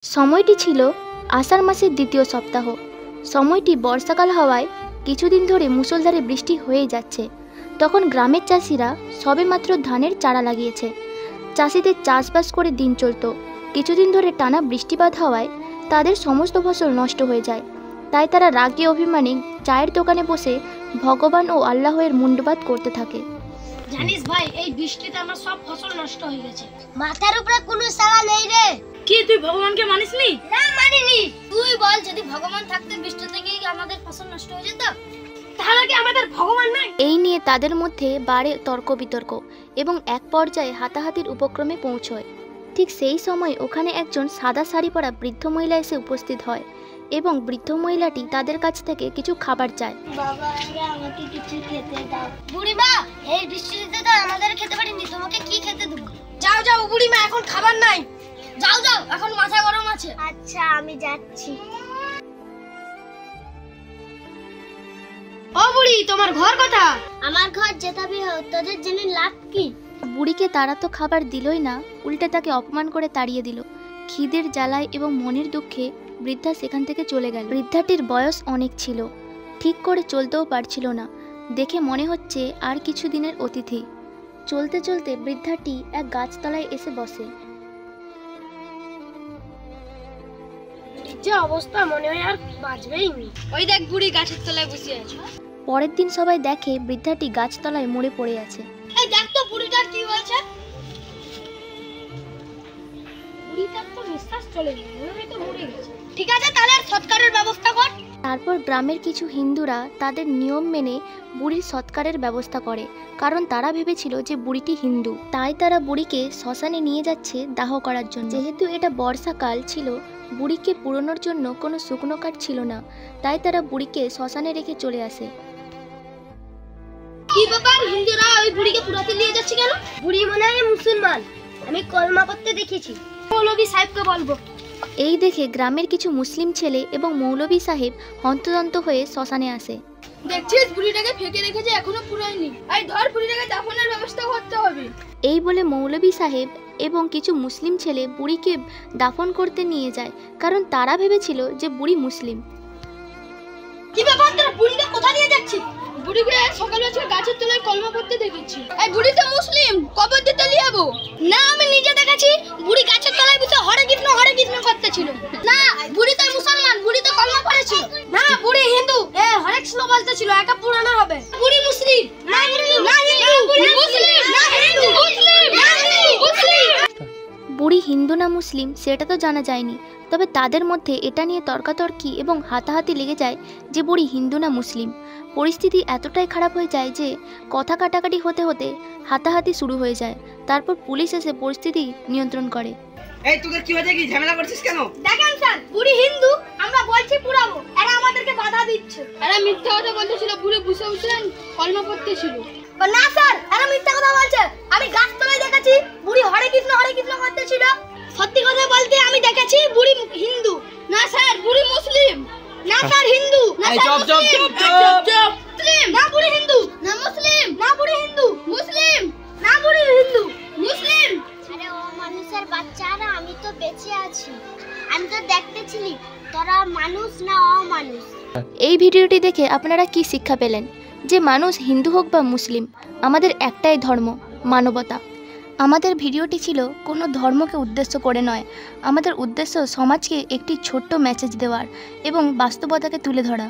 সময়টি ছিল আষাঢ় মাসের দ্বিতীয় সপ্তাহ। সময়টি বর্ষাকাল হওয়ায় কিছুদিন ধরে মুষলধারে বৃষ্টি হয়েই যাচ্ছে। তখন গ্রামের চাষিরা সবেমাত্র ধানের চারা লাগিয়েছে। চাষিদের চাষবাস করে দিন চলত। কিছুদিন ধরে টানা বৃষ্টিপাত হওয়ায় তাদের সমস্ত ফসল নষ্ট হয়ে যায়। তাই তারা রাগে অভিমানে চায়ের দোকানে বসে ভগবান ও আল্লাহের মুন্ডপাত করতে থাকে। জানিস ভাই, এই বৃষ্টিতে আমার সব ফসল নষ্ট হয়ে গেছে। মাথার উপরে কোনো সালা নেই রে। কি তুই ভগবানকে মানিসনি? না মানিনি। তুই বল, যদি ভগবান থাকতে বৃষ্টি থেকে আমাদের ফসল নষ্ট হয়ে যেত, তাহলে কি আমাদের ভগবান নাই? এই নিয়ে তাদের মধ্যে বাড়ে তর্ক বিতর্ক এবং এক পর্যায়ে হাতাহাতির উপক্রমে পৌঁছয়। ঠিক সেই সময় ওখানে একজন সাদা শাড়ি পরা বৃদ্ধ মহিলা এসে উপস্থিত হয় এবং বৃদ্ধ মহিলাটি তাদের কাছ থেকে কিছু খাবার চায়। বাবা আমাকে কিছু খেতে দাও। বুড়িমা, এই বৃষ্টিতে তো আমাদের খেতে পারিনি, তোমাকে কি খেতে দেব? যাও যাও বুড়িমা, এখন খাবার নাই। যাও যাও, এখন মাথা গরম আছে। আচ্ছা আমি যাচ্ছি। ও বুড়ি, তোমার ঘর কথা? আমার ঘর যেতাবি হোক, তোদের জেনে লাভ কি? বুড়িকে তারা তো খাবার দিলই না, উল্টে তাকে অপমান করে তাড়িয়ে দিল। খিদের জ্বালায় এবং মনের দুঃখে বৃদ্ধা সেখান থেকে চলে গেল। বৃদ্ধাটির বয়স অনেক ছিল, ঠিক করে চলতেও পারছিল না। দেখে মনে হচ্ছে আর কিছু দিনের অতিথি। চলতে চলতে বৃদ্ধাটি এক গাছতলায় এসে বসে। যে অবস্থা, মনে হয় আর বাঁচবেই নি। ওই দেখ বুড়ি গাছের তলায় বসে আছে। পরের দিন সবাই দেখে বৃদ্ধাটি গাছতলায় মরে পড়ে আছে। এই দেখ তো বুড়িটার কি হয়েছে। বুড়িটার তো নিঃশ্বাস চলে গেল, মনে হয় তো মরে গেছে। ঠিক আছে, তাহলে সৎকারের ব্যবস্থা কর। তারপর গ্রামের কিছু হিন্দুরা তাদের নিয়ম মেনে বুড়ির সৎকারের ব্যবস্থা করে, কারণ তারা ভেবেছিল যে বুড়িটি হিন্দু। তাই তারা বুড়িকে শ্মশানে নিয়ে যাচ্ছে দাহ করার জন্য। যেহেতু এটা বর্ষাকাল ছিল, বুড়িকে পুড়োনোর জন্য কোনো শুকনো কাঠ ছিল না, তাই তারা বুড়িকে শ্মশানে রেখে চলে আসে। কি ব্যাপার, হিন্দুরা ওই বুড়িকে পুরাতে নিয়ে যাচ্ছে কেন? বুড়ি মনে হয় মুসলমান, আমি কলমা করতে দেখেছি। মৌলভী সাহেবকে বলবো। এই দেখে গ্রামের কিছু মুসলিম ছেলে এবং মৌলভী সাহেব হন্তদন্ত হয়ে শ্মশানে আসে। দেখছিস বুড়িটাকে ফেঁকে রেখেছে, এখনো পুরায়নি। এই ধর, বুড়িটাকে দাফনের ব্যবস্থা করতে হবে। এই বলে মৌলভী সাহেব এবং কিছু মুসলিম ছেলে বুড়িকে দাফন করতে নিয়ে যায়, কারণ তারা ভেবেছিল যে বুড়ি মুসলিম। কি ব্যাপার, তোরা বুড়িটা কোথায় নিয়ে যাচ্ছিস? বুড়িকে সকালে আজকে গাছের তলায় কলমা পড়তে দেখেছি। এই বুড়ি তো মুসলিম, কবর দিতে নিয়ে যাবো না? আমি নিজে দেখেছি বুড়ি গাছের তলায় বসে হরে কৃষ্ণ করতেছিল। না, বুড়ি তো মুসলমান, বুড়ি তো কলমা পড়েছিল। না, বুড়ি হিন্দু, হরে কৃষ্ণ বলতেছিল, একা পুরানো হবে। বুড়ি মুসলিম, না হিন্দু, না বুড়ি মুসলিম, না হিন্দু, মুসলিম, না হিন্দু, মুসলিম। বুড়ি হিন্দু না মুসলিম সেটা তো জানা যায়নি, তবে তাদের মধ্যে এটা নিয়ে তর্কাতর্কি এবং হাতাহাতি লেগে যায় যে বুড়ি হিন্দু না মুসলিম। পরিস্থিতি এতটাই খারাপ হয়ে যায় যে কথা কাটাকাটি হতে হতে হাতাহাতি শুরু হয়ে যায়। তারপর পুলিশ এসে পরিস্থিতি নিয়ন্ত্রণ করে। এই তোদের কি হয়েছে, কি ঝামেলা করছিস কেন? দেখেন স্যার, বুড়ি হিন্দু, আমরা বলছি পুরাবো, এরা আমাদেরকে বাধা দিচ্ছে। এরা মিথ্যা কথা বলতেছিল, বুড়ি বসে বসে কলমা পড়তেছিল। না স্যার, এরা মিথ্যা কথা বলছে। আমি গাছতলায় দেখেছি বুড়ি হরে কৃষ্ণ করতেছিল। সত্যি কথা বলতে আমি দেখেছি বুড়ি হিন্দু। না স্যার, বুড়ি মুসলিম। না স্যার, হিন্দু। না স্যার, মুসলিম। না বুড়ি হিন্দু, না মুসলিম। না বুড়ি হিন্দু, মুসলিম। না বুড়ি হিন্দু, মুসলিম। আরে ও মানুষের বাচ্চারা, আমি তো বেঁচে আছি। আমি তো দেখতেছিলি তোরা মানুষ না অমানুষ। এই ভিডিওটি দেখে আপনারা কি শিক্ষা পেলেন? যে মানুষ হিন্দু হোক বা মুসলিম, আমাদের একটাই ধর্ম, মানবতা। আমাদের ভিডিওটি ছিল কোনো ধর্মকে উদ্দেশ্য করে নয়, আমাদের উদ্দেশ্য সমাজকে একটি ছোট্ট মেসেজ দেওয়ার এবং বাস্তবতাকে তুলে ধরা।